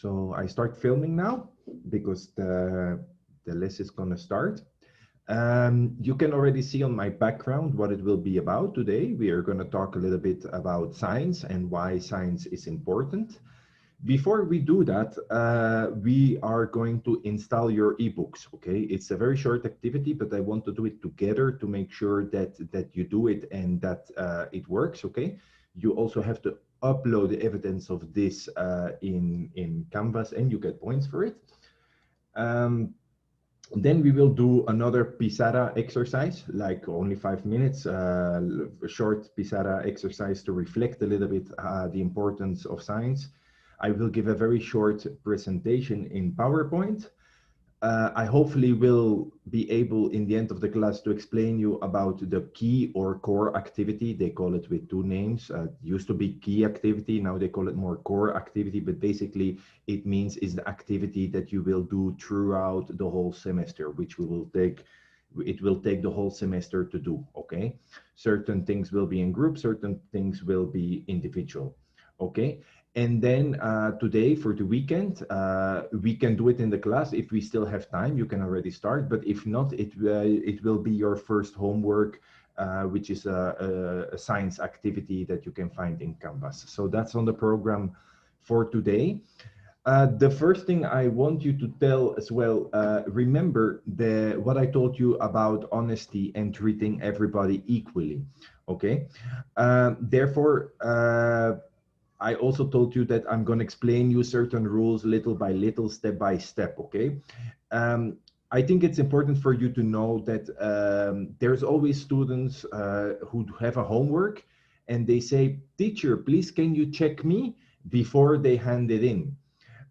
So I start filming now because the lesson is going to start. You can already see on my background what it will be about today. We are going to talk a little bit about science and why science is important. Before we do that, we are going to install your ebooks, okay? It's a very short activity, but I want to do it together to make sure that you do it and that it works, okay? You also have to upload the evidence of this in Canvas and you get points for it. Then we will do another Pizarra exercise, like only 5 minutes, a short Pizarra exercise to reflect a little bit the importance of science. I will give a very short presentation in PowerPoint. I hopefully will be able in the end of the class to explain you about the key or core activity. They call it with two names. It used to be key activity, now they call it more core activity, but basically it means is the activity that you will do throughout the whole semester, which it will take the whole semester to do, okay? Certain things will be in group, certain things will be individual, okay? And then today for the weekend, we can do it in the class. If we still have time, you can already start. But if not, it will be your first homework, which is a science activity that you can find in Canvas. So that's on the program for today. The first thing I want you to tell as well, remember what I told you about honesty and treating everybody equally, okay? Therefore, I also told you that I'm going to explain you certain rules little by little, step by step, okay? I think it's important for you to know that there's always students who have a homework and they say, teacher, please can you check me before they hand it in?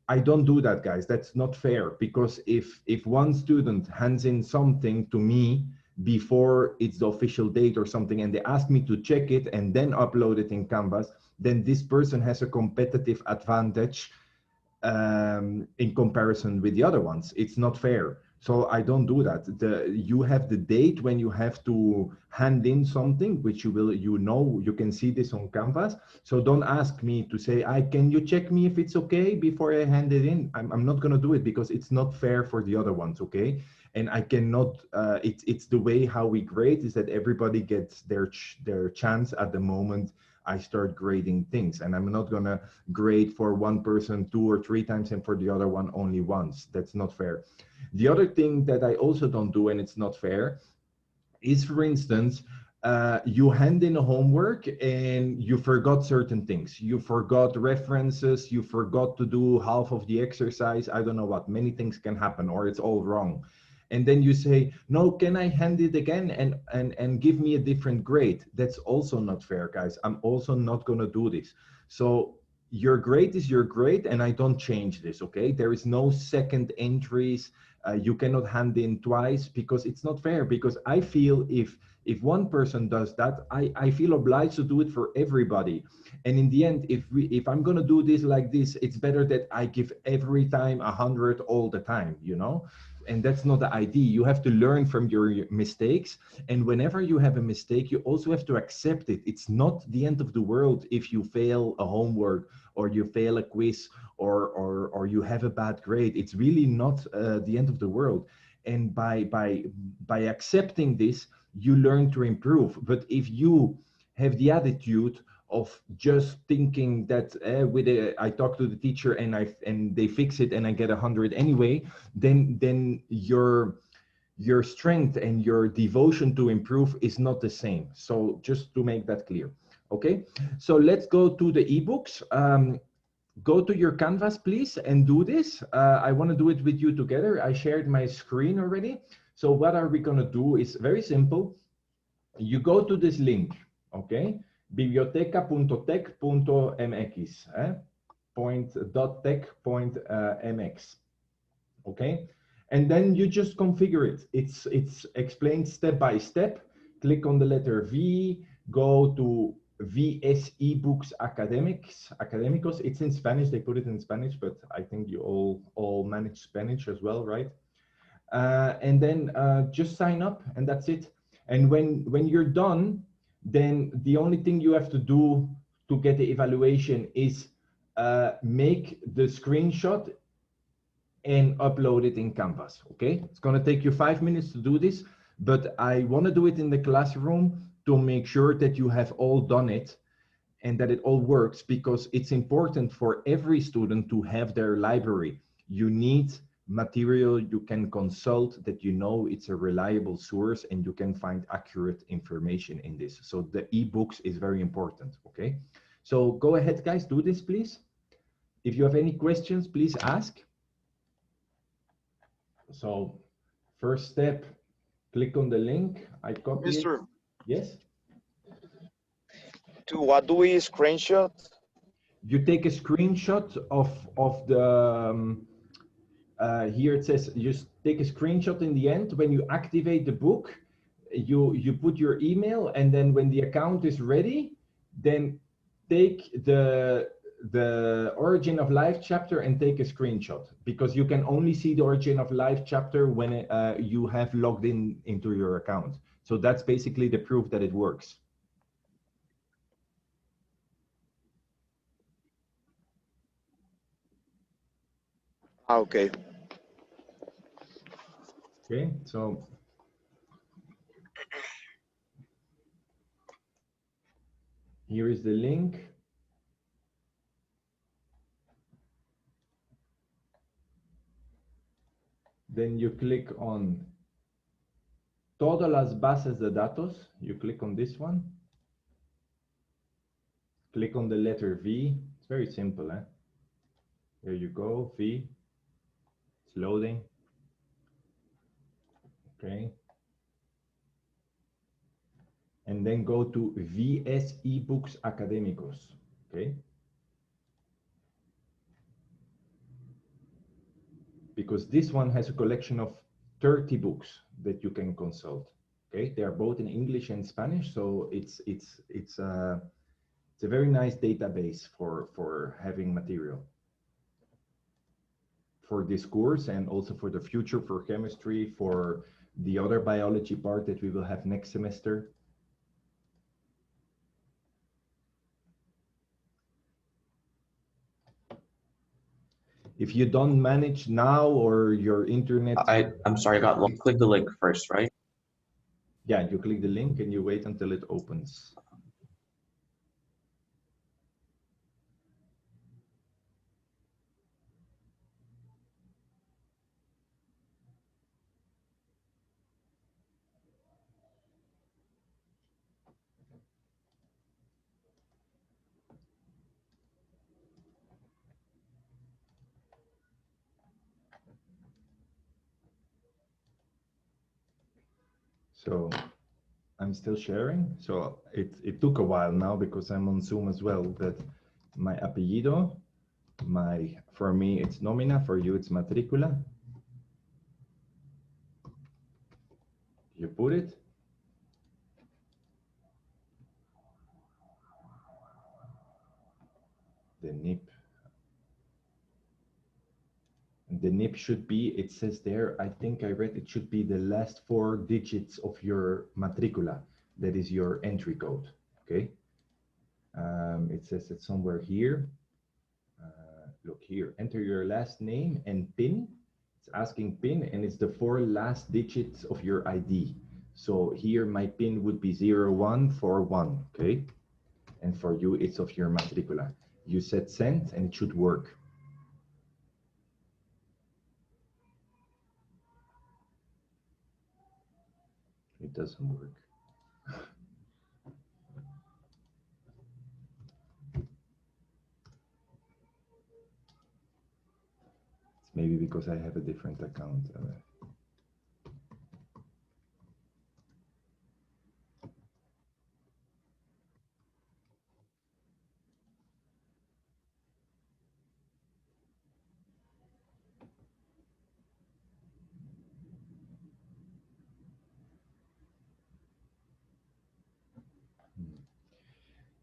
I don't do that, guys. That's not fair, because if one student hands in something to me before it's the official date or something and they ask me to check it and then upload it in Canvas, then this person has a competitive advantage in comparison with the other ones. It's not fair. So I don't do that. You have the date when you have to hand in something, which you can see this on Canvas. So don't ask me to say, can you check me if it's okay before I hand it in? I'm not going to do it because it's not fair for the other ones, okay? And I cannot, it's the way how we grade is that everybody gets their chance at the moment I start grading things, and I'm not gonna grade for one person 2 or 3 times and for the other one only once. That's not fair. The other thing that I also don't do, and it's not fair, is, for instance, you hand in a homework and you forgot certain things. You forgot references, you forgot to do half of the exercise, I don't know what, many things can happen, or it's all wrong. And then you say, no, can I hand it again and give me a different grade? That's also not fair, guys. I'm also not gonna do this. So your grade is your grade and I don't change this, okay? There is no second entries. You cannot hand in twice because it's not fair, because I feel if one person does that, I feel obliged to do it for everybody. And in the end, if I'm gonna do this like this, it's better that I give every time 100 all the time, you know? And that's not the idea. You have to learn from your mistakes. And whenever you have a mistake, you also have to accept it. It's not the end of the world if you fail a homework or you fail a quiz or you have a bad grade. It's really not the end of the world. And by accepting this, you learn to improve. But if you have the attitude of just thinking that I talk to the teacher and they fix it and I get 100 anyway, then your strength and your devotion to improve is not the same. So just to make that clear, okay? So let's go to the ebooks. Go to your Canvas, please, and do this. I want to do it with you together. I shared my screen already. So what are we going to do is very simple. You go to this link, okay? biblioteca.tech.mx, .tech.mx, okay? And then you just configure it. It's explained step by step. Click on the letter V, go to VS eBooks Académicos. It's in Spanish, they put it in Spanish, but I think you all manage Spanish as well, right? And then just sign up and that's it. And when you're done, then the only thing you have to do to get the evaluation is make the screenshot and upload it in Canvas, okay? It's gonna take you 5 minutes to do this, but I wanna do it in the classroom to make sure that you have all done it and that it all works, because it's important for every student to have their library. You need material you can consult, that you know it's a reliable source and you can find accurate information in this. So the ebooks is very important, okay? So go ahead, guys, do this, please. If you have any questions, please ask. So first step, click on the link. I copy it. Yes? To what do we screenshot? You take a screenshot of the, here it says, you take a screenshot in the end. When you activate the book, you put your email, and then when the account is ready, then take the origin of life chapter and take a screenshot, because you can only see the origin of life chapter when you have logged in into your account. So that's basically the proof that it works. Okay. Okay, so here is the link. Then you click on Todas las bases de datos. You click on this one. Click on the letter V. It's very simple, eh? There you go, V. It's loading. Okay. And then go to VS eBooks Académicos. Okay. Because this one has a collection of 30 books that you can consult. Okay, they are both in English and Spanish, so it's a very nice database for having material for this course, and also for the future, for chemistry, for the other biology part that we will have next semester. If you don't manage now, or your internet... I'm sorry, I got lost. Click the link first, right? Yeah, you click the link and you wait until it opens. So I'm still sharing. So it took a while now because I'm on Zoom as well, but my apellido, for me it's nomina, for you it's matricula. You put it. The NIP. And the NIP should be, it says there, I think I read, it should be the last 4 digits of your matricula. That is your entry code, okay? It says it somewhere here. Look here, enter your last name and PIN. It's asking PIN, and it's the 4 last digits of your ID. So here my PIN would be 0141, okay? And for you, it's of your matricula. You said send, and it should work. It doesn't work. It's maybe because I have a different account.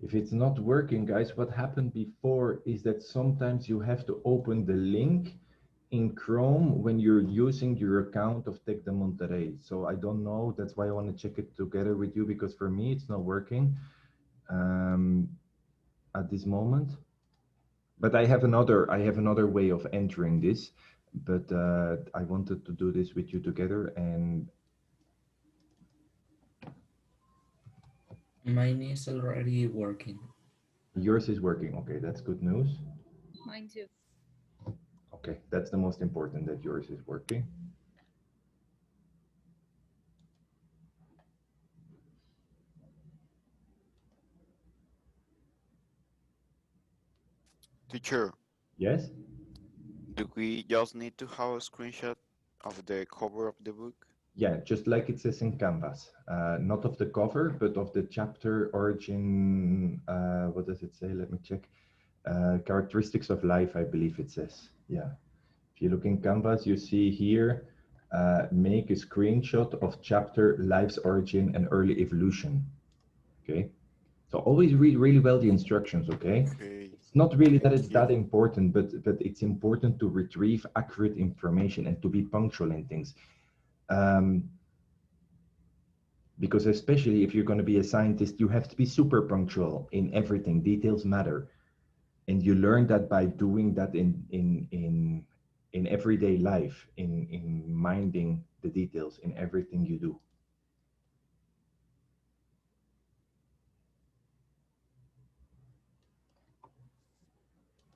If it's not working, guys, what happened before is that sometimes you have to open the link in Chrome when you're using your account of Tec de Monterrey. So I don't know, that's why I want to check it together with you, because for me it's not working at this moment. But I have another way of entering this, but I wanted to do this with you together, and Mine is already working. yours is working. Okay, that's good news. Mine too. Okay, that's the most important, that yours is working. Teacher, Yes? do we just need to have a screenshot of the cover of the book? Yeah, just like it says in Canvas, not of the cover, but of the chapter origin. What does it say? Let me check. Characteristics of life, I believe it says. Yeah. If you look in Canvas, you see here, make a screenshot of chapter life's origin and early evolution. Okay. So always read really well the instructions, okay? Okay. It's not really that Thank it's you. that important, but it's important to retrieve accurate information and to be punctual in things. Because especially if you're going to be a scientist, you have to be super punctual in everything. Details matter. And you learn that by doing that in everyday life, in minding the details in everything you do.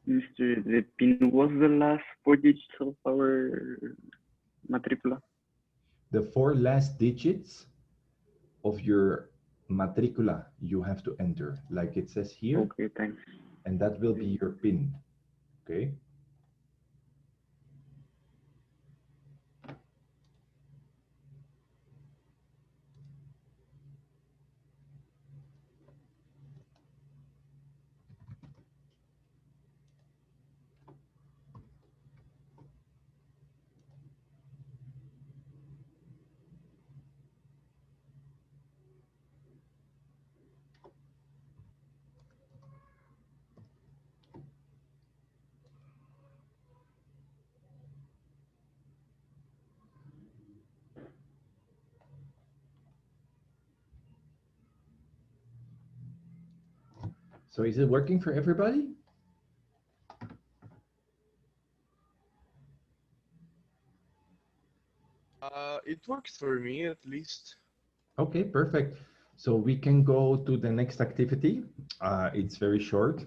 Mr. The PIN was the last 4 digits of our matricula. The 4 last digits of your matricula you have to enter, like it says here. Okay, thanks. And that will be your PIN, okay? So is it working for everybody? It works for me at least. Okay, perfect. So we can go to the next activity. It's very short.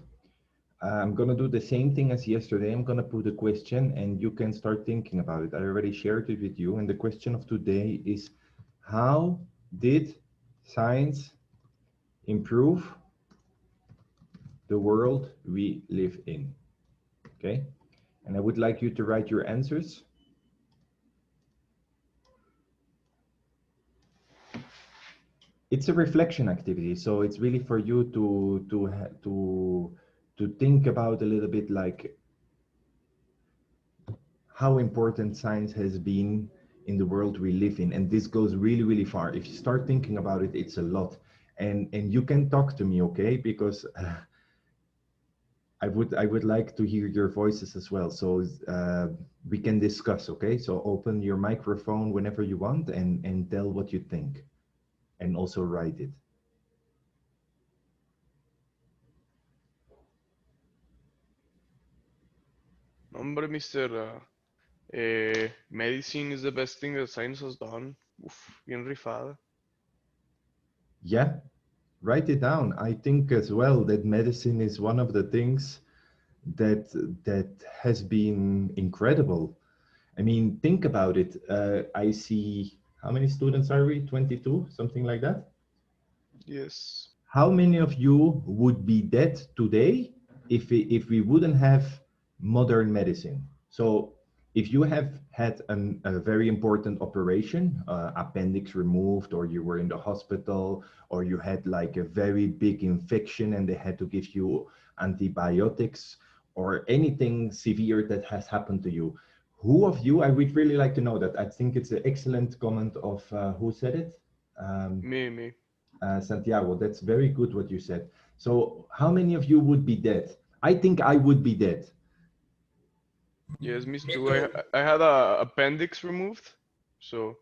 I'm gonna do the same thing as yesterday. I'm gonna put a question and you can start thinking about it. I already shared it with you. And the question of today is, how did science improve the world we live in? Okay. And I would like you to write your answers. It's a reflection activity, so it's really for you to think about a little bit, like how important science has been in the world we live in. And this goes really, really far. If you start thinking about it, it's a lot. And you can talk to me, okay? Because I would like to hear your voices as well. So we can discuss, okay? So open your microphone whenever you want and tell what you think. And also write it. Hombre, Mr. Medicine is the best thing that science has done. Uf, bien rifada. Yeah, write it down. I think as well that medicine is one of the things that has been incredible. I mean, think about it. I see, how many students are we? 22, something like that? Yes. How many of you would be dead today if we wouldn't have modern medicine? So if you have had a very important operation, appendix removed, or you were in the hospital, or you had like a very big infection and they had to give you antibiotics, or anything severe that has happened to you, who of you, I would really like to know that. I think it's an excellent comment of, who said it? Me. Santiago, that's very good what you said. So how many of you would be dead? I think I would be dead. Yes, me too. I had a appendix removed, so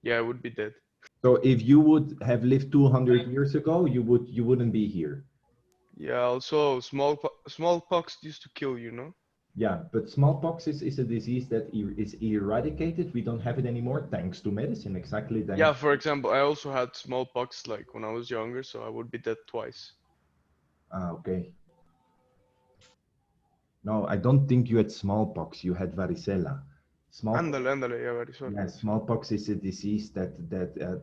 yeah, I would be dead. So if you would have lived 200 years ago, you wouldn't be here. Yeah, also smallpox used to kill you, no? Yeah, but smallpox is a disease that is eradicated. We don't have it anymore thanks to medicine. Exactly. Yeah, Thanks. for example, I also had smallpox like when I was younger, so I would be dead twice. Ah, okay. No, I don't think you had smallpox. You had varicella. Smallpox. Ándale, ándale, yeah, very sorry. Yeah, smallpox is a disease that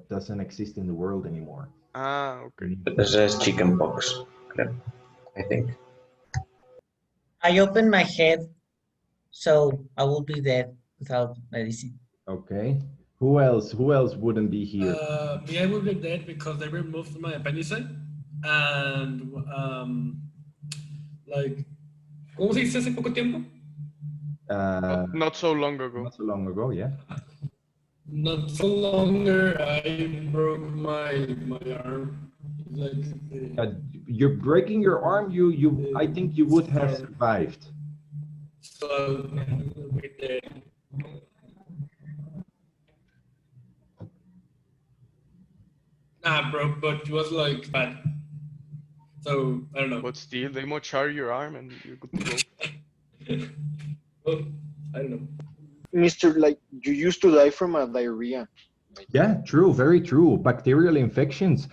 doesn't exist in the world anymore. Ah, okay. This is chickenpox, I think. I opened my head, so I will be dead without medicine. Okay. Who else? Who else wouldn't be here? Me, I will be dead because they removed my appendicitis. And, like, ¿cómo se dice hace poco tiempo? Not so long ago. Not so long ago, yeah. Not so longer, I broke my arm. Like, You're breaking your arm. I think you would have survived. so I'll be dead. Nah, bro, but it was like bad. So I don't know. But still, they might char your arm and you're good to go. Well, I don't know. Mr. Like you used to die from a diarrhea. Yeah, true, very true. Bacterial infections.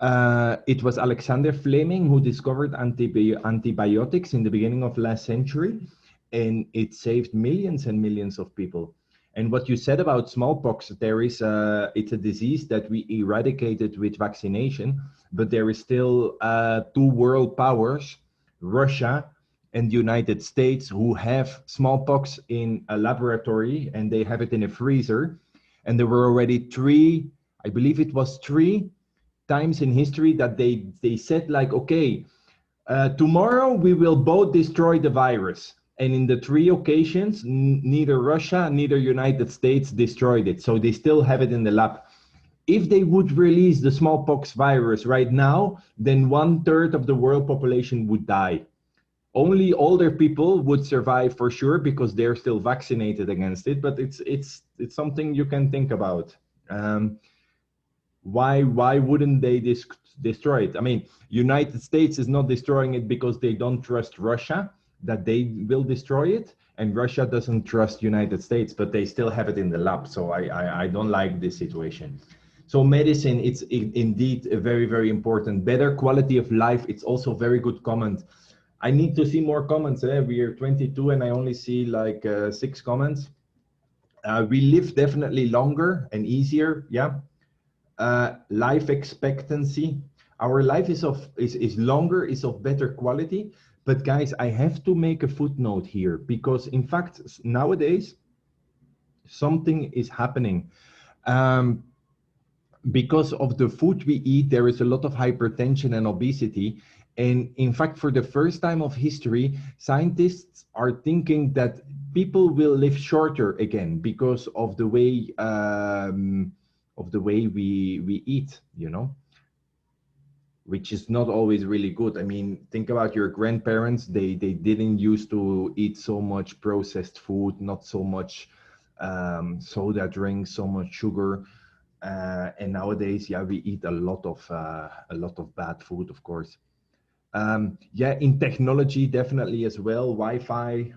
It was Alexander Fleming who discovered antibiotics in the beginning of last century, and it saved millions and millions of people. And what you said about smallpox, it's a disease that we eradicated with vaccination, but there is still two world powers, Russia and the United States, who have smallpox in a laboratory, and they have it in a freezer. And there were already I believe it was three times in history that they said like, okay, tomorrow we will both destroy the virus. And in the three occasions, neither Russia, neither United States destroyed it. So they still have it in the lab. If they would release the smallpox virus right now, then 1/3 of the world population would die. Only older people would survive for sure because they're still vaccinated against it. But it's something you can think about. Why wouldn't they destroy it? I mean, United States is not destroying it because they don't trust Russia that they will destroy it, and Russia doesn't trust United States, but they still have it in the lab. So I don't like this situation. So medicine, it's indeed a very, very important. Better quality of life. It's also very good comment. I need to see more comments. We are 22 and I only see like 6 comments. We live definitely longer and easier. Yeah. Life expectancy. Our life is longer, is of better quality. But guys, I have to make a footnote here because in fact, nowadays, something is happening. Because of the food we eat, there is a lot of hypertension and obesity. And in fact, for the first time of history, scientists are thinking that people will live shorter again because of the way we eat, you know, which is not always really good. I mean, think about your grandparents. They didn't used to eat so much processed food, not so much soda drinks, so much sugar. And nowadays, yeah, we eat a lot of bad food, of course. Yeah, in technology, definitely as well. Wi-Fi.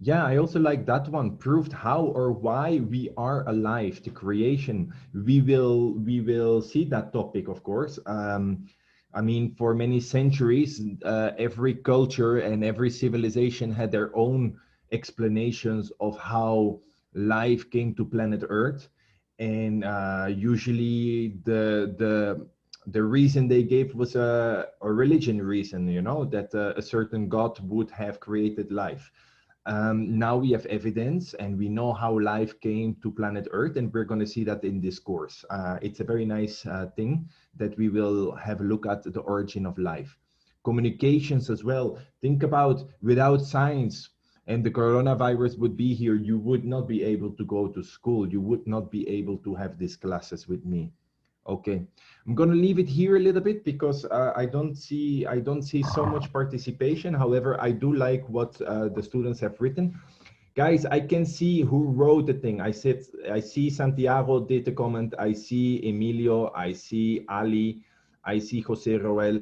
Yeah, I also like that one. Proved how or why we are alive. The creation. We will see that topic, of course. I mean, for many centuries, every culture and every civilization had their own explanations of how life came to planet Earth, and usually the reason they gave was a religion reason, you know, that a certain God would have created life. Now we have evidence and we know how life came to planet Earth, and we're going to see that in this course. It's a very nice thing that we will have a look at the origin of life. Communications as well. Think about without science and the coronavirus would be here, you would not be able to go to school. You would not be able to have these classes with me. Okay, I'm going to leave it here a little bit because I don't see so much participation. However, I do like what the students have written. Guys, I can see who wrote the thing. I see Santiago did the comment. I see Emilio. I see Ali. I see Jose Roel.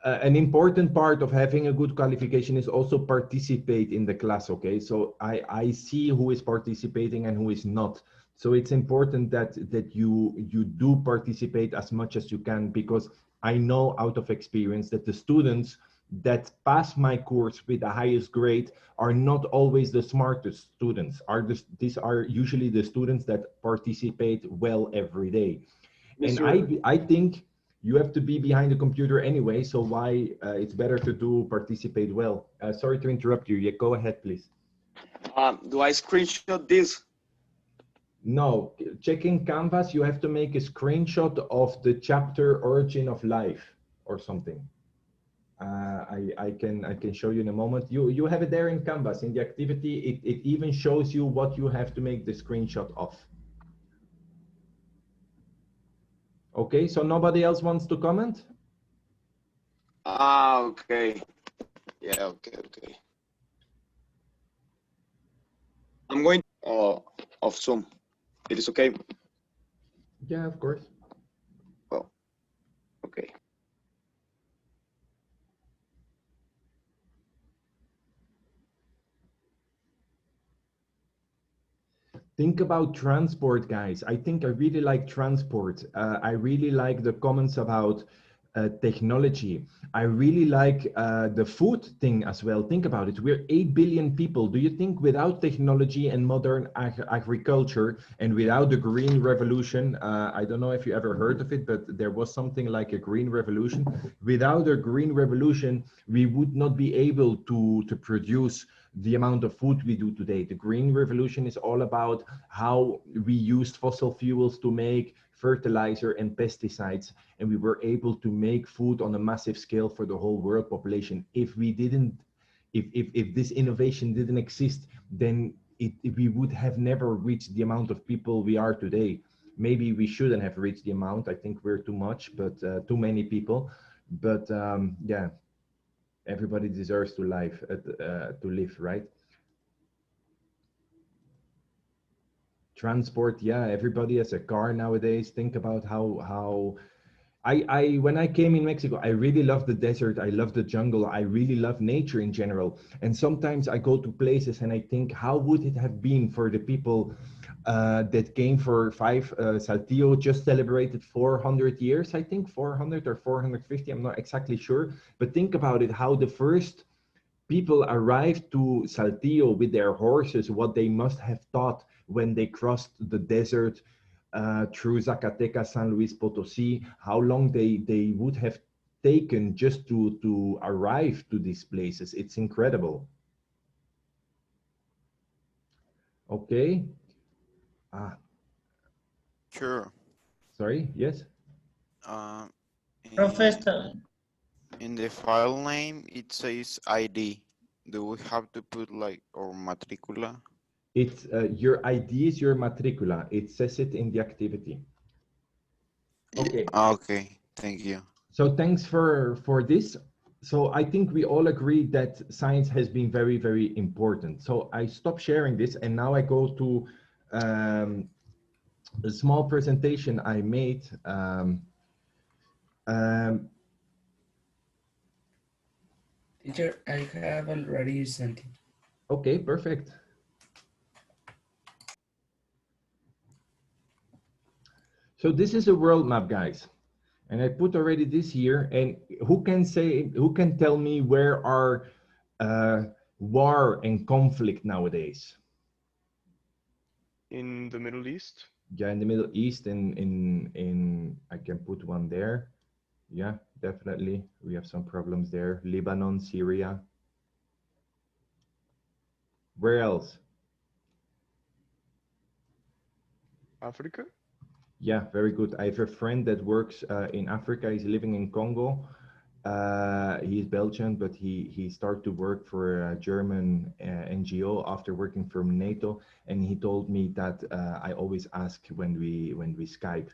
An important part of having a good qualification is also participate in the class. Okay, so I see who is participating and who is not. So it's important that you do participate as much as you can, because I know out of experience that the students that pass my course with the highest grade are not always the smartest students. These are usually the students that participate well every day. And Mr. I think you have to be behind the computer anyway, so why it's better to do participate well. Sorry to interrupt you. Yeah, go ahead, please. Do I screenshot this? No, checking Canvas, you have to make a screenshot of the chapter Origin of Life or something. I can show you in a moment. You have it there in Canvas in the activity. It even shows you what you have to make the screenshot of. Okay, so nobody else wants to comment? Okay. Yeah, okay. I'm going off Zoom. It is okay? Yeah, of course. Well, okay. Think about transport, guys. I think I really like transport. I really like the comments about technology. I really like the food thing as well. Think about it. We're 8 billion people. Do you think without technology and modern agriculture and without the green revolution, I don't know if you ever heard of it, but there was something like a green revolution. Without a green revolution, we would not be able to produce the amount of food we do today. The green revolution is all about how we used fossil fuels to make fertilizer and pesticides, and we were able to make food on a massive scale for the whole world population. If we didn't, if this innovation didn't exist, then we would have never reached the amount of people we are today. Maybe we shouldn't have reached the amount. I think we're too much, but too many people. But yeah, everybody deserves to live, right? Transport, yeah, everybody has a car nowadays. Think about how I when I came in Mexico, I really love the desert. I love the jungle. I really love nature in general. And sometimes I go to places and I think, how would it have been for the people that came for Saltillo just celebrated 400 years, I think 400 or 450. I'm not exactly sure. But think about it, how the first people arrived to Saltillo with their horses, what they must have thought when they crossed the desert through Zacatecas, San Luis Potosi, how long they would have taken just to arrive to these places. It's incredible. Okay. Sure. Sorry, yes? In, Professor, in the file name, it says ID. Do we have to put like or matricula? It's your ID is your matricula. It says it in the activity. Okay. Okay, thank you. So thanks for this. So I think we all agree that science has been very, very important. So I stop sharing this and now I go to a small presentation I made. Teacher, I have already sent it. Okay, perfect. So this is a world map, guys. And I put already this here. And who can tell me where are war and conflict nowadays? In the Middle East? Yeah, in the Middle East, in I can put one there. Yeah, definitely. We have some problems there. Lebanon, Syria. Where else? Africa? Yeah, very good. I have a friend that works in Africa. He's living in Congo. He's Belgian, but he started to work for a German NGO after working for NATO. And he told me that I always ask when we Skype,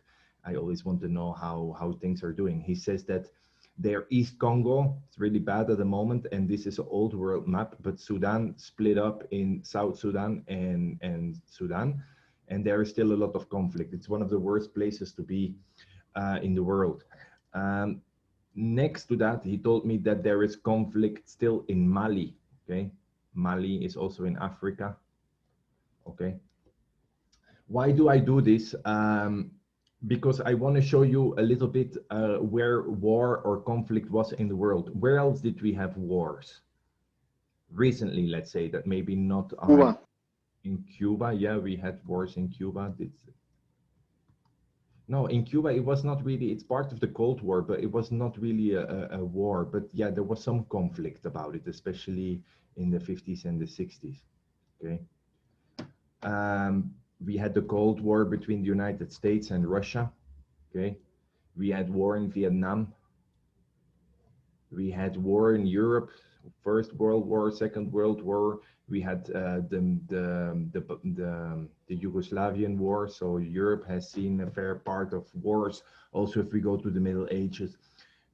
I always want to know how things are doing. He says that There, East Congo, it's really bad at the moment, and this is an old world map, but Sudan split up in South Sudan and Sudan, and there is still a lot of conflict. It's one of the worst places to be in the world. Next to that, he told me that there is conflict still in Mali, okay? Mali is also in Africa, okay? Why do I do this? Because I want to show you a little bit where war or conflict was in the world. Where else did we have wars? Recently, let's say that maybe not Cuba. in Cuba. Yeah, we had wars in Cuba. No, in Cuba, it was not really, it's part of the Cold War, but it was not really a war. But yeah, there was some conflict about it, especially in the 50s and the 60s, okay? We had the Cold War between the United States and Russia, okay? We had war in Vietnam. We had war in Europe, First World War, Second World War. We had the Yugoslavian war. So Europe has seen a fair part of wars. Also, if we go to the Middle Ages,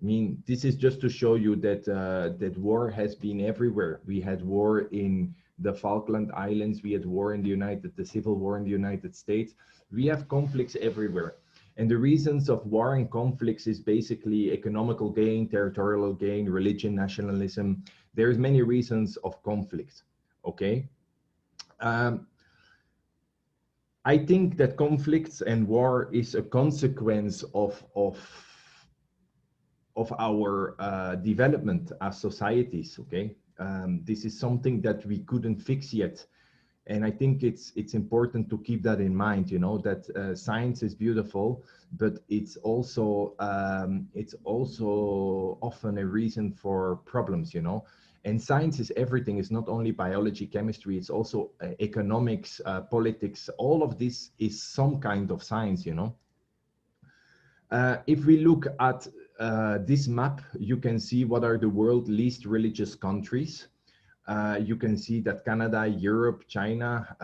I mean, this is just to show you that that war has been everywhere. We had war in the Falkland Islands. We had war in the Civil War in the United States. We have conflicts everywhere. And the reasons of war and conflicts is basically economical gain, territorial gain, religion, nationalism. There's many reasons of conflict, okay? I think that conflicts and war is a consequence of our development as societies, okay? This is something that we couldn't fix yet. And I think it's important to keep that in mind, you know, that science is beautiful, but it's also often a reason for problems, you know. And science is everything. It's not only biology, chemistry, it's also economics, politics. All of this is some kind of science, you know. If we look at this map, you can see what are the world's least religious countries. You can see that Canada, Europe, China,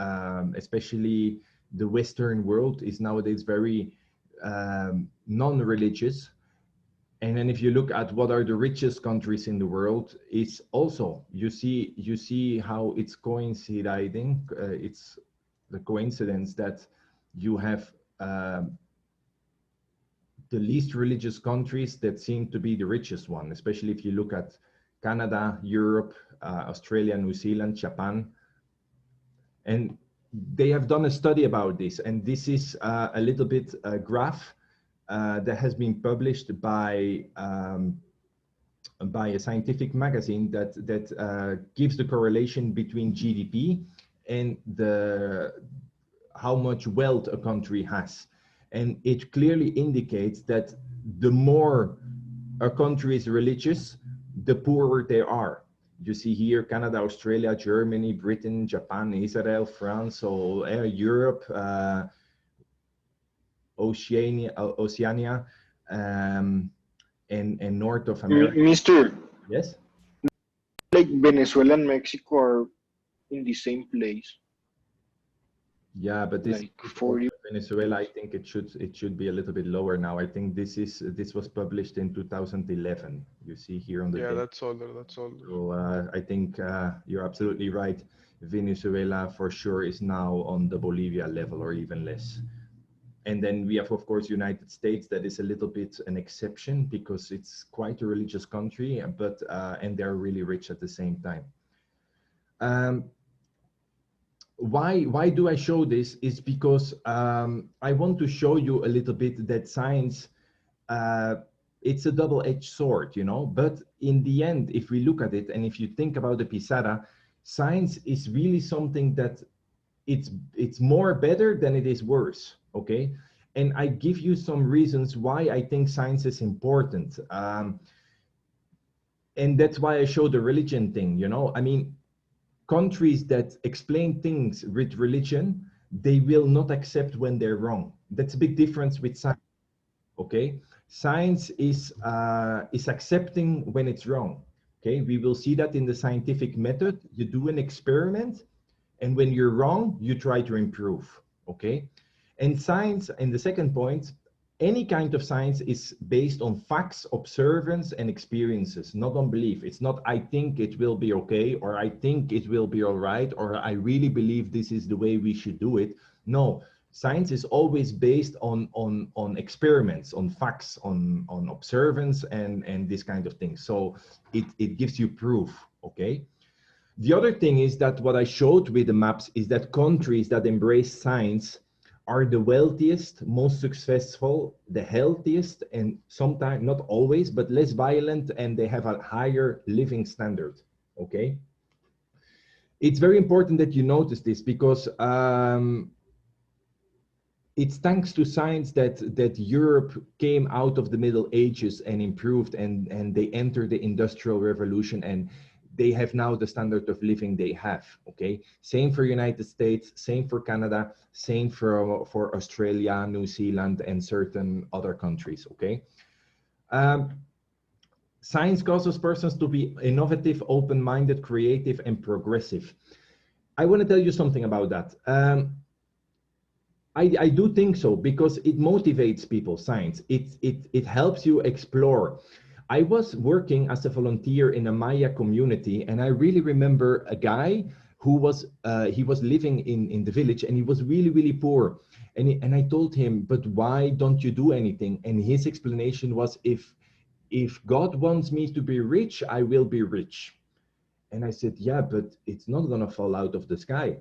especially the Western world is nowadays very non-religious. And then if you look at what are the richest countries in the world, it's also, you see how it's coinciding. It's the coincidence that you have the least religious countries that seem to be the richest one, especially if you look at Canada, Europe, Australia, New Zealand, Japan. And they have done a study about this. And this is a little bit a graph that has been published by a scientific magazine that gives the correlation between GDP and how much wealth a country has. And it clearly indicates that the more a country is religious, the poorer they are. You see here Canada, Australia, Germany, Britain, Japan, Israel, France, so Europe, Oceania, and North of America. Mr. Yes? Like Venezuela and Mexico are in the same place. Yeah, but this Like 40. Venezuela, I think it should be a little bit lower now. I think this was published in 2011. You see here on the Yeah, date. that's older. That's older. So I think you're absolutely right. Venezuela for sure is now on the Bolivia level or even less. And then we have, of course, United States that is a little bit an exception because it's quite a religious country, but and they're really rich at the same time. Why do I show this? Is because I want to show you a little bit that science, it's a double-edged sword, you know, but in the end, if we look at it and if you think about the Pizarra, science is really something that it's more better than it is worse, okay? And I give you some reasons why I think science is important. And that's why I show the religion thing, you know, I mean, countries that explain things with religion, they will not accept when they're wrong. That's a big difference with science, okay? Science is accepting when it's wrong, okay? We will see that in the scientific method. You do an experiment, and when you're wrong, you try to improve, okay? And science, and the second point, any kind of science is based on facts, observance, and experiences, not on belief. It's not, I think it will be okay, or I think it will be all right, or I really believe this is the way we should do it. No, science is always based on experiments, on facts, on observance, and this kind of thing. So it gives you proof, okay? The other thing is that what I showed with the maps is that countries that embrace science are the wealthiest, most successful, the healthiest, and sometimes, not always, but less violent, and they have a higher living standard, okay? It's very important that you notice this because it's thanks to science that Europe came out of the Middle Ages and improved, and they entered the Industrial Revolution, and they have now the standard of living they have, okay? Same for United States, same for Canada, same for Australia, New Zealand, and certain other countries, okay? Science causes persons to be innovative, open-minded, creative, and progressive. I want to tell you something about that. I do think so, because it motivates people, science. It helps you explore. I was working as a volunteer in a Maya community, and I really remember a guy who was he was living in the village, and he was really, really poor. And I told him, but why don't you do anything? And his explanation was, if God wants me to be rich, I will be rich. And I said, yeah, but it's not gonna fall out of the sky.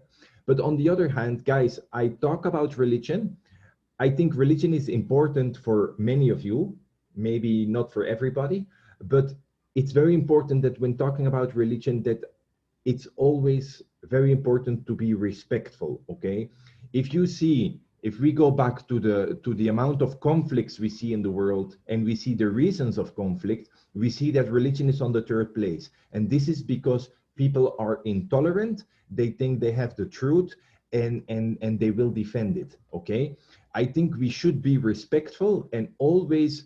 But on the other hand, guys, I talk about religion. I think religion is important for many of you, maybe not for everybody, but it's very important that when talking about religion, that it's always very important to be respectful, okay? If we go back to the amount of conflicts we see in the world, and we see the reasons of conflict, we see that religion is on the third place. And this is because people are intolerant, they think they have the truth, and they will defend it, okay? I think we should be respectful and always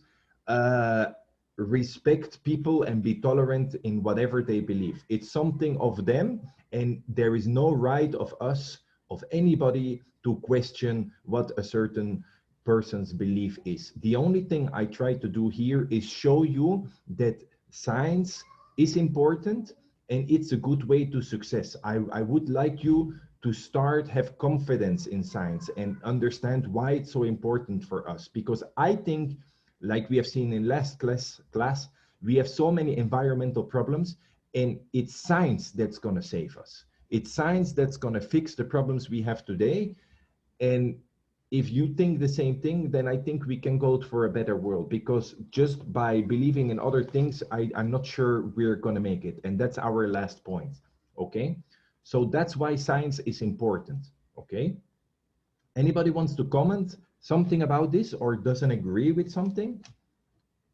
respect people and be tolerant in whatever they believe. It's something of them, and there is no right of us, of anybody, to question what a certain person's belief is. The only thing I try to do here is show you that science is important, and it's a good way to success. I would like you to have confidence in science and understand why it's so important for us. Because I think, like we have seen in last class, we have so many environmental problems, and it's science that's gonna save us. It's science that's gonna fix the problems we have today. And if you think the same thing, then I think we can go for a better world, because just by believing in other things, I'm not sure we're gonna make it. And that's our last point, okay? So that's why science is important, okay? Anybody wants to comment something about this or doesn't agree with something?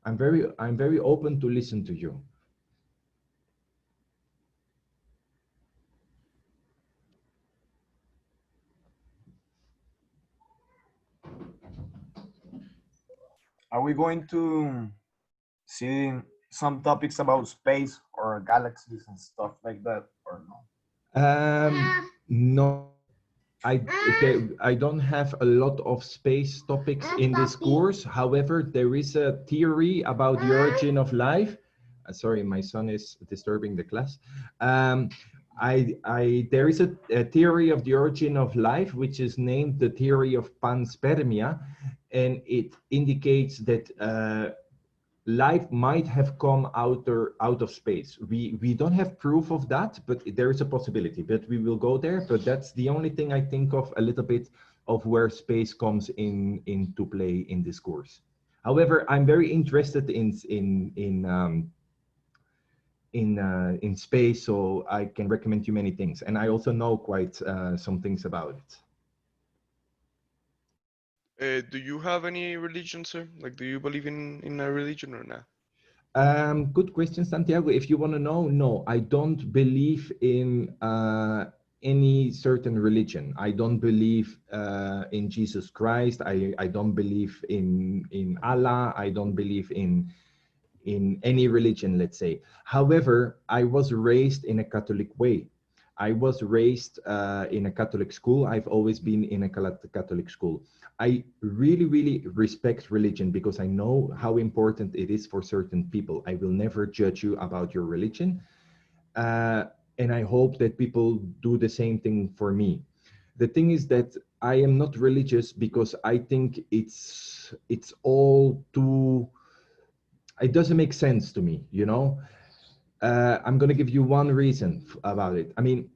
I'm very open to listen to you. Are we going to see some topics about space or galaxies and stuff like that, or no? No, I don't have a lot of space topics in this course. However, there is a theory about the origin of life. Sorry, my son is disturbing the class. There is a theory of the origin of life, which is named the theory of panspermia, and it indicates that life might have come out of space. We don't have proof of that, but there is a possibility. But we will go there. But that's the only thing I think of a little bit of where space comes into play in this course. However, I'm very interested in space, so I can recommend you many things, and I also know quite some things about it. Do you have any religion, sir? Like, do you believe in a religion or not? Good question, Santiago. If you want to know, no, I don't believe in any certain religion. I don't believe in Jesus Christ. I don't believe in Allah. I don't believe in any religion, let's say. However, I was raised in a Catholic way. I was raised in a Catholic school. I've always been in a Catholic school. I really, really respect religion because I know how important it is for certain people. I will never judge you about your religion. And I hope that people do the same thing for me. The thing is that I am not religious because I think it's all too, it doesn't make sense to me, you know? I'm going to give you one reason about it. I mean,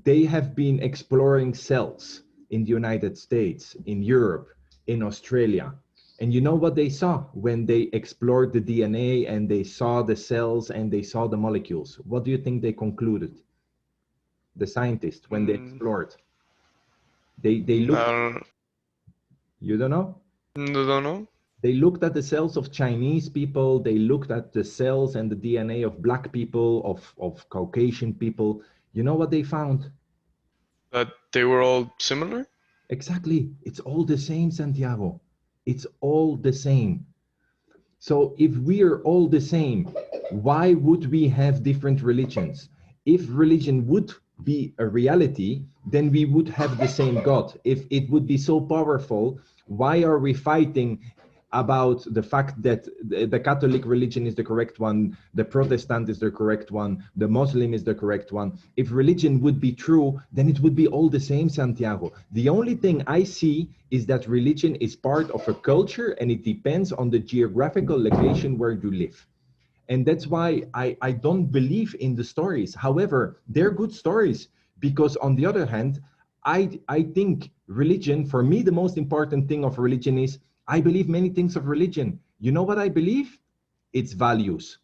they have been exploring cells in the United States, in Europe, in Australia. And you know what they saw when they explored the DNA and they saw the cells and they saw the molecules? What do you think they concluded? The scientists, when they explored? They looked, you don't know? Don't know. They looked at the cells of Chinese people. They looked at the cells and the DNA of black people, of Caucasian people. You know what they found? That they were all similar? Exactly. It's all the same, Santiago. It's all the same. So if we are all the same, why would we have different religions? If religion would be a reality, then we would have the same God. If it would be so powerful, why are we fighting about the fact that the Catholic religion is the correct one, the Protestant is the correct one, the Muslim is the correct one? If religion would be true, then it would be all the same, Santiago. The only thing I see is that religion is part of a culture and it depends on the geographical location where you live. And that's why I don't believe in the stories. However, they're good stories because on the other hand, I think religion, for me, the most important thing of religion is I believe many things of religion. You know what I believe? It's values.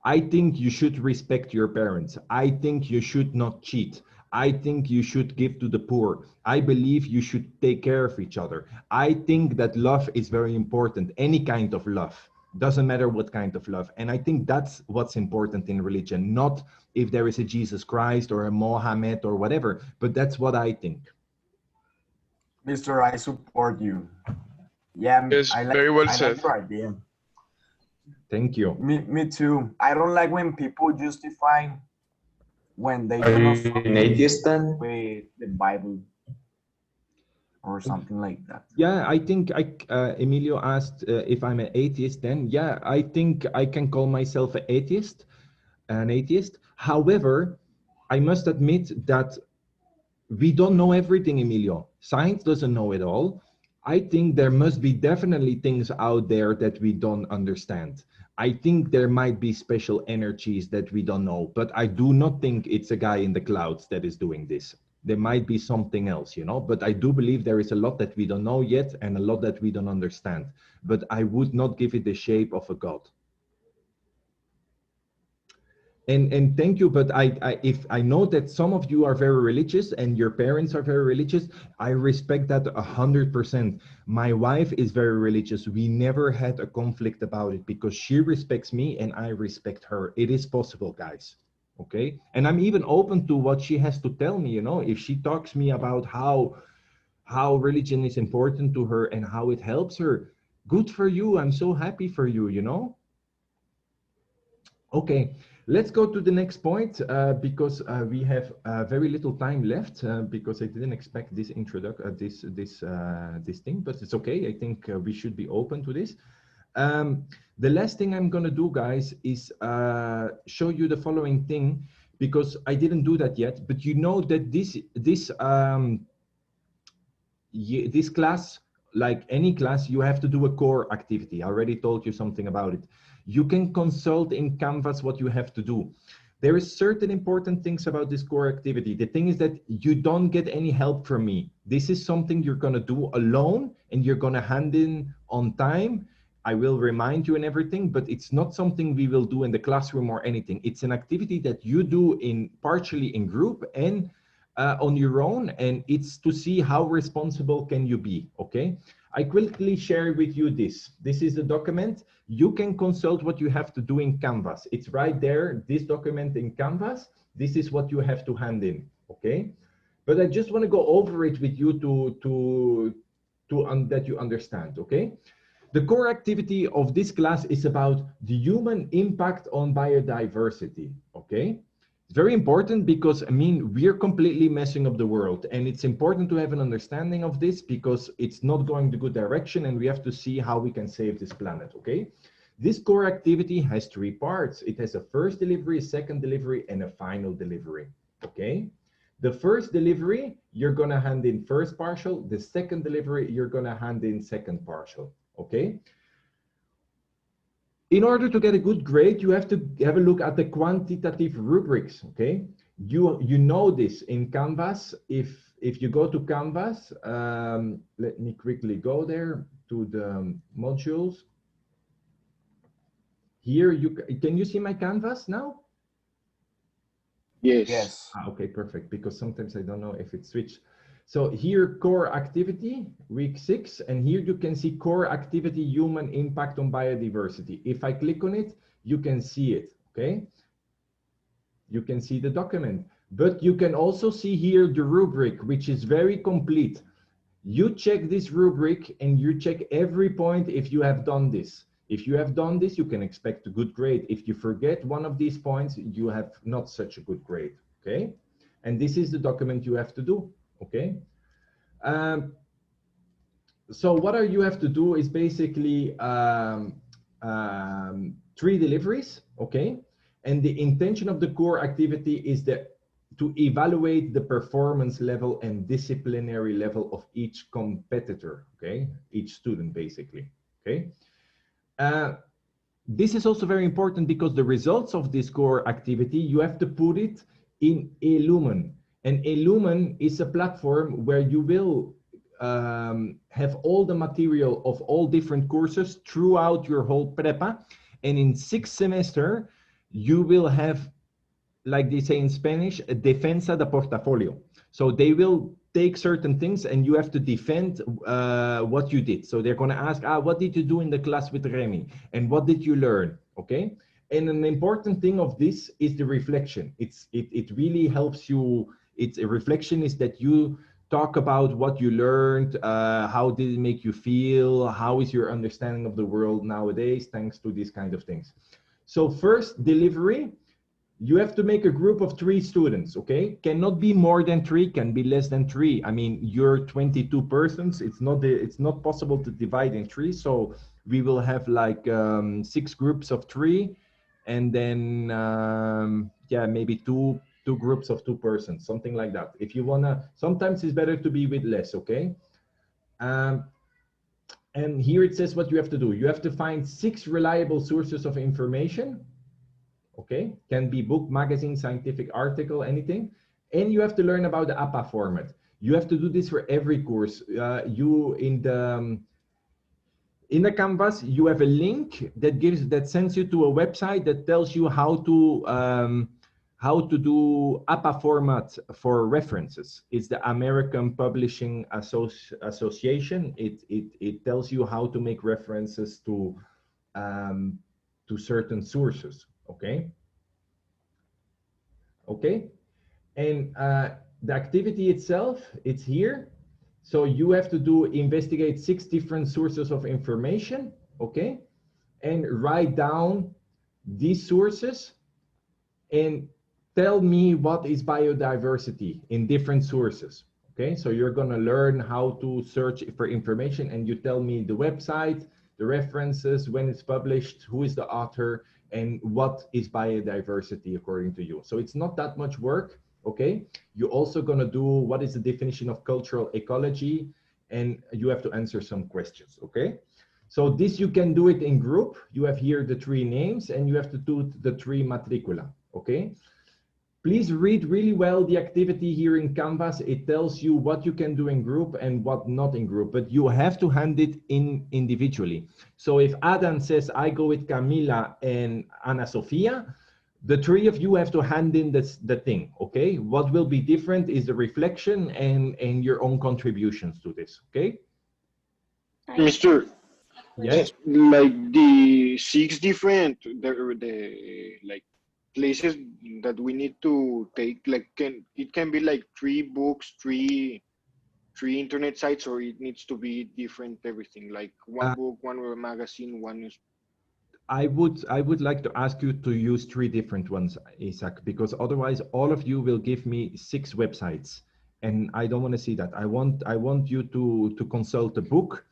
I think you should respect your parents. I think you should not cheat. I think you should give to the poor. I believe you should take care of each other. I think that love is very important, any kind of love. Doesn't matter what kind of love. And I think that's what's important in religion, not if there is a Jesus Christ or a Mohammed or whatever, but that's what I think. Mr. I support you. Yeah, Yes, I very well like said. your idea. Thank you. Me too. I don't like when people justify when they Are do not you an agree atheist then? with the Bible or something like that. Yeah, I think Emilio asked if I'm an atheist then. Yeah, I think I can call myself an atheist. However, I must admit that we don't know everything, Emilio. Science doesn't know it all. I think there must be definitely things out there that we don't understand. I think there might be special energies that we don't know, but I do not think it's a guy in the clouds that is doing this. There might be something else, you know, but I do believe there is a lot that we don't know yet and a lot that we don't understand. But I would not give it the shape of a god. And thank you, but if I know that some of you are very religious and your parents are very religious, I respect that 100%. My wife is very religious. We never had a conflict about it because she respects me and I respect her. It is possible, guys. Okay, and I'm even open to what she has to tell me. You know, if she talks me about how religion is important to her and how it helps her, good for you. I'm so happy for you. You know. Okay, let's go to the next point because we have very little time left because I didn't expect this this thing, but it's okay. I think we should be open to this. The last thing I'm gonna do, guys, is show you the following thing because I didn't do that yet. But you know that this class, like any class, you have to do a core activity. I already told you something about it. You can consult in Canvas what you have to do. There is certain important things about this core activity. The thing is that you don't get any help from me. This is something you're gonna do alone and you're gonna hand in on time. I will remind you and everything, but it's not something we will do in the classroom or anything. It's an activity that you do partially in group and on your own, and it's to see how responsible can you be, okay? I quickly share with you this. This is a document. You can consult what you have to do in Canvas. It's right there, this document in Canvas. This is what you have to hand in, okay? But I just want to go over it with you that you understand, okay? The core activity of this class is about the human impact on biodiversity, okay? It's very important because, I mean, we're completely messing up the world, and it's important to have an understanding of this because it's not going the good direction, and we have to see how we can save this planet, okay? This core activity has 3 parts. It has a first delivery, a second delivery, and a final delivery, okay? The first delivery, you're gonna hand in first partial. The second delivery, you're gonna hand in second partial, okay? In order to get a good grade, you have to have a look at the quantitative rubrics, okay? You know this in Canvas. If you go to Canvas, let me quickly go there to the modules. Here, can you see my Canvas now? Yes. Yes. Okay, perfect, because sometimes I don't know if it's switched. So here, core activity, week 6, and here you can see core activity, human impact on biodiversity. If I click on it, you can see it, okay? You can see the document, but you can also see here the rubric, which is very complete. You check this rubric and you check every point if you have done this. If you have done this, you can expect a good grade. If you forget one of these points, you have not such a good grade, okay? And this is the document you have to do, okay? So what you have to do is basically 3 deliveries, okay? And the intention of the core activity is to evaluate the performance level and disciplinary level of each competitor, okay? Each student, basically, okay? This is also very important because the results of this core activity, you have to put it in Illumin. And Illumin is a platform where you will have all the material of all different courses throughout your whole prepa. And in 6th semester, you will have, like they say in Spanish, a defensa de portafolio. So they will take certain things and you have to defend what you did. So they're going to ask, what did you do in the class with Remy? And what did you learn? Okay. And an important thing of this is the reflection. It really helps you. It's a reflection is that you talk about what you learned, how did it make you feel, how is your understanding of the world nowadays, thanks to these kind of things. So first delivery, you have to make a group of 3 students, okay? Cannot be more than 3, can be less than 3. I mean, you're 22 persons. It's not possible to divide in 3. So we will have like 6 groups of 3, and then yeah, maybe two groups of 2 persons, something like that. If you wanna, sometimes it's better to be with less, okay? And here it says what you have to do. You have to find 6 reliable sources of information. Okay, can be book, magazine, scientific article, anything. And you have to learn about the APA format. You have to do this for every course. In the Canvas, you have a link that sends you to a website that tells you how to do APA format for references. It's the American Publishing Association. It tells you how to make references to certain sources. Okay. Okay. And the activity itself, it's here. So you have to investigate 6 different sources of information. Okay. And write down these sources and tell me what is biodiversity in different sources. Okay. So you're going to learn how to search for information, and you tell me the website, the references, when it's published, who is the author, and what is biodiversity according to you. So it's not that much work, okay? You're also gonna do what is the definition of cultural ecology, and you have to answer some questions, okay? So this, you can do it in group. You have here the 3 names, and you have to do the 3 matricula, okay? Please read really well the activity here in Canvas. It tells you what you can do in group and what not in group, but you have to hand it in individually. So if Adam says, I go with Camila and Ana Sofia, the 3 of you have to hand in the thing, okay? What will be different is the reflection and your own contributions to this, okay? Mr. Yes. Like the 6 different, the like places that we need to take, like it can be like 3 books, 3 internet sites, or it needs to be different everything, like 1 book, 1 magazine, 1 news. I would like to ask you to use 3 different ones, Isaac, because otherwise all of you will give me 6 websites, and I don't want to see that. I want you to consult a book.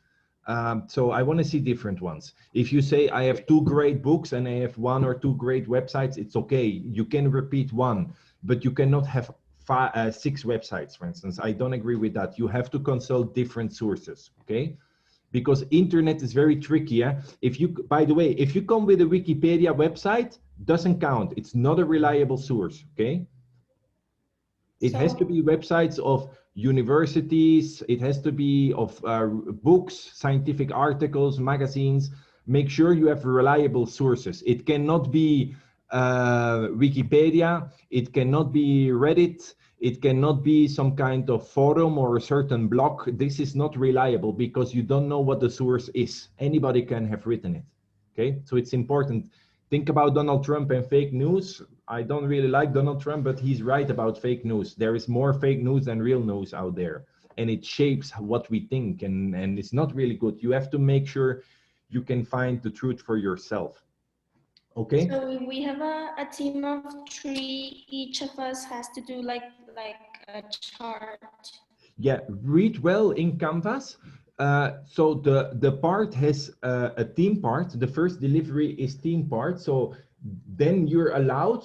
So I want to see different ones. If you say I have 2 great books and I have 1 or 2 great websites, it's okay. You can repeat one, but you cannot have 6 websites, for instance. I don't agree with that. You have to consult different sources, okay? Because internet is very tricky. Yeah? If you, by the way, if you come with a Wikipedia website, doesn't count. It's not a reliable source, okay? It has to be websites of universities. It has to be of books, scientific articles, magazines. Make sure you have reliable sources. It cannot be Wikipedia. It cannot be Reddit. It cannot be some kind of forum or a certain blog. This is not reliable because you don't know what the source is. Anybody can have written it. Okay, so it's important. Think about Donald Trump and fake news. I don't really like Donald Trump, but he's right about fake news. There is more fake news than real news out there, and it shapes what we think, and it's not really good. You have to make sure you can find the truth for yourself. Okay. So we have a team of 3. Each of us has to do like a chart. Yeah, read well in Canvas. So the part has a team part. The first delivery is team part. So then you're allowed.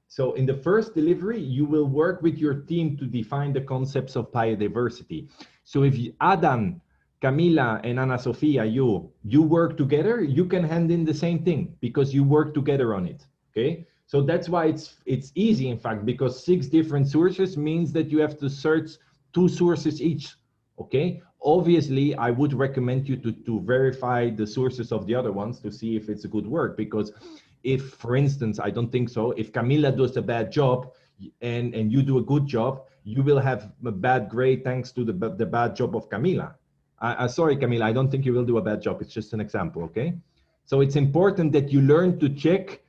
So in the first delivery, you will work with your team to define the concepts of biodiversity. So if Adam, Camila, and Ana Sofia, you work together, you can hand in the same thing because you work together on it. Okay. So that's why it's easy, in fact, because 6 different sources means that you have to search 2 sources each, okay? Obviously, I would recommend you to verify the sources of the other ones to see if it's a good work, because if, for instance, I don't think so, if Camila does a bad job and you do a good job, you will have a bad grade thanks to the bad job of Camila. Sorry, Camila, I don't think you will do a bad job. It's just an example, okay? So it's important that you learn to check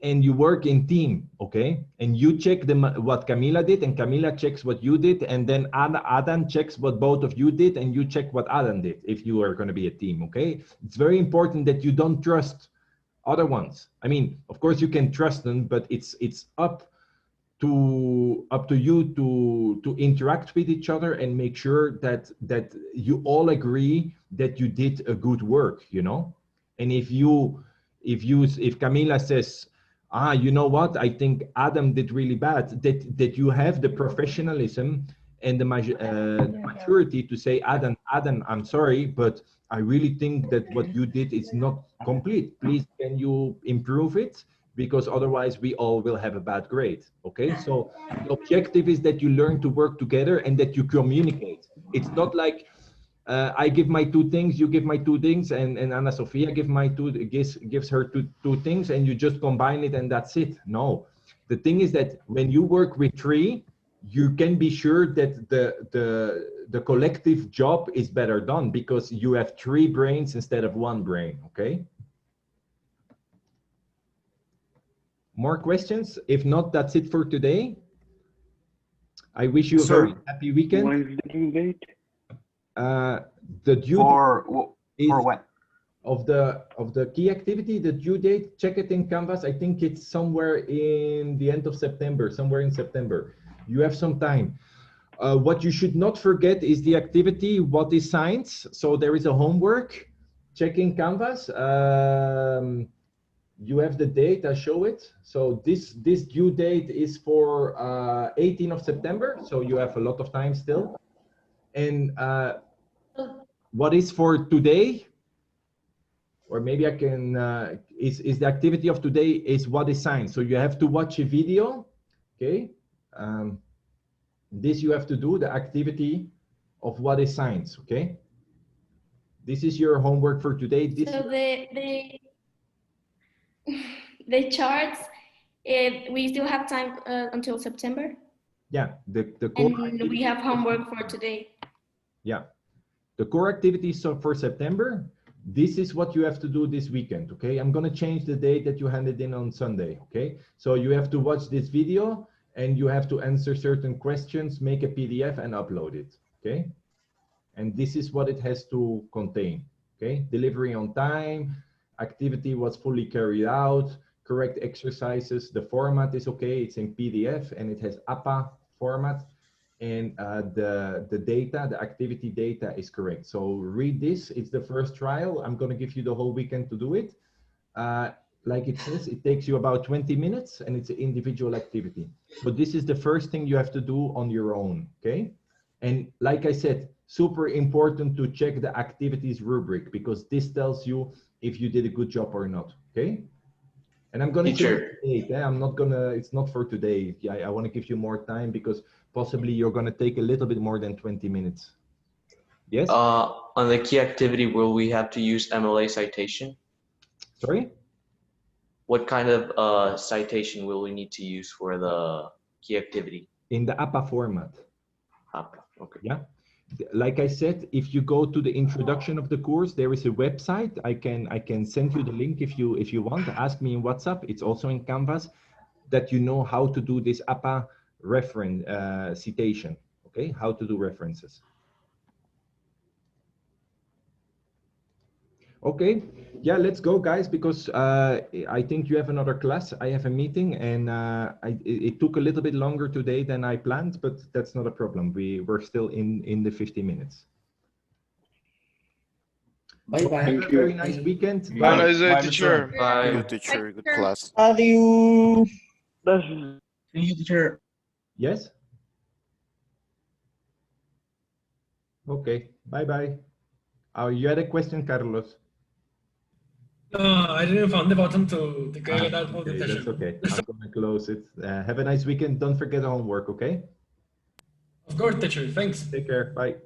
and you work in team, okay? And you check what Camila did, and Camila checks what you did, and then Adam checks what both of you did, and you check what Adam did, if you are gonna be a team, okay? It's very important that you don't trust other ones. I mean, of course you can trust them, but it's up to you to interact with each other and make sure that you all agree that you did a good work, you know? And if Camila says, you know what, I think Adam did really bad, that you have the professionalism and the maturity to say, Adam, I'm sorry, but I really think that what you did is not complete. Please, can you improve it? Because otherwise we all will have a bad grade, okay? So the objective is that you learn to work together and that you communicate. It's not like, I give my 2 things, you give my 2 things, and Ana Sofia gives her two things, and you just combine it and that's it. No, the thing is that when you work with 3, you can be sure that the collective job is better done because you have 3 brains instead of 1 brain, okay? More questions? If not, that's it for today. I wish you a very happy weekend. When's the due date? The due for what? Of the key activity, the due date, check it in Canvas. I think it's somewhere in the end of September, somewhere in September. You have some time. What you should not forget is the activity, what is science? So there is a homework, check in Canvas. You have the date, I show it. So this due date is for 18th of September. So you have a lot of time still. And what is for today, or maybe I can, is the activity of today is what is science. So you have to watch a video, okay? This you have to do, the activity of what is science, okay? This is your homework for today. So the charts, we still have time until September? Yeah, the and we have homework for today. Yeah, the core activities for September, this is what you have to do this weekend, okay? I'm gonna change the date that you handed in on Sunday, okay? So you have to watch this video and you have to answer certain questions, make a PDF and upload it, okay? And this is what it has to contain, okay? Delivery on time, activity was fully carried out, correct exercises, the format is okay, it's in PDF and it has APA format, and the data, the activity data is correct. So read this, it's the first trial. I'm gonna give you the whole weekend to do it. Like it says, it takes you about 20 minutes and it's an individual activity. So this is the first thing you have to do on your own, okay? And like I said, super important to check the activities rubric, because this tells you if you did a good job or not, okay? And I'm gonna change the date, eh? I'm not gonna, it's not for today. Yeah, I wanna give you more time because possibly you're gonna take a little bit more than 20 minutes. Yes? On the key activity, will we have to use MLA citation? Sorry? What kind of citation will we need to use for the key activity? In the APA format. APA, okay. Yeah. Like I said, if you go to the introduction of the course, there is a website. I can send you the link if you want. Ask me in WhatsApp. It's also in Canvas, that you know how to do this APA reference citation. Okay, how to do references. Okay, yeah, let's go, guys, because I think you have another class. I have a meeting, and it took a little bit longer today than I planned, but that's not a problem. We're still in the 50 minutes. Bye bye. Have a very nice weekend. Have a nice day, teacher. Bye. Good teacher, good class. Adieu. See you, teacher. Yes? Okay, bye-bye. You had a question, Carlos? No, I didn't find the button to get out of the Okay, session. that's okay. I'm gonna close it. Have a nice weekend. Don't forget the homework, okay? Of course, teacher. Thanks. Take care. Bye.